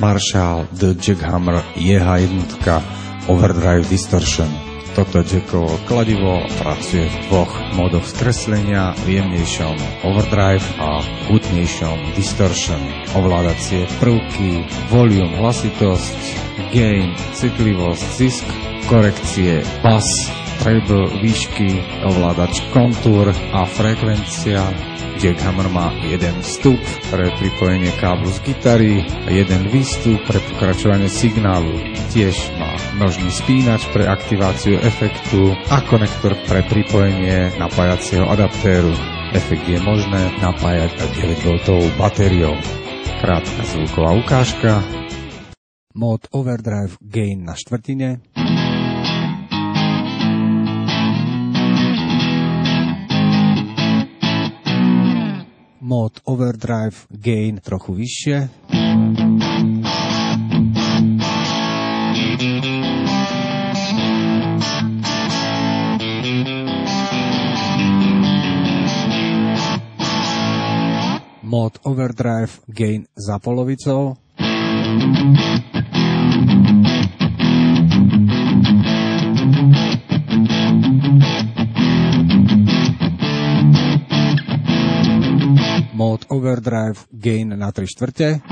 Marshall, The Jackhammer, JH1, Overdrive Distortion. Toto Jackovo kladivo pracuje v dvoch módoch skreslenia, v jemnejšom overdrive a hutnejšom distortion. Ovládacie prvky, volume, hlasitosť, gain, citlivosť, zisk, korekcie, bass, treble, výšky, ovládač kontúr a frekvencia. Jackhammer má jeden vstup pre pripojenie káblu z gitary a jeden výstup pre pokračovanie signálu. Tiež má množný spínač pre aktiváciu efektu a konektor pre pripojenie napájacieho adaptéru. Efekt je možné napájať 9V batériou. Krátka zvuková ukážka. Mód Overdrive Gain na štvrtine. Mód Overdrive Gain trochu vyššie. Mód Overdrive Gain za polovicou. Mód Overdrive Gain na 3/4.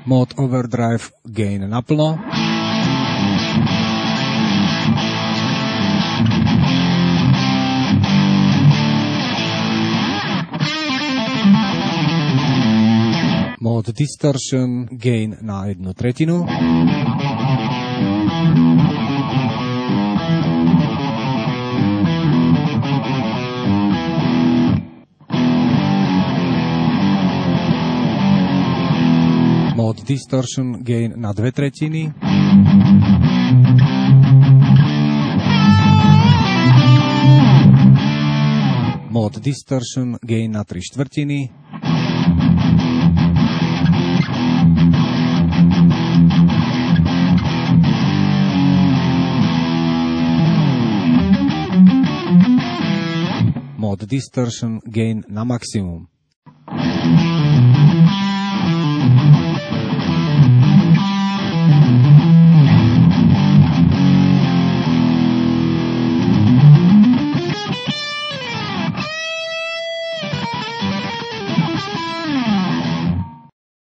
Mód Overdrive Gain naplno. Mód Distortion Gain na 1/3. Mód Distortion Gain na 2/3. Mód Distortion Gain na 3/4. Mód Distortion Gain na maximum.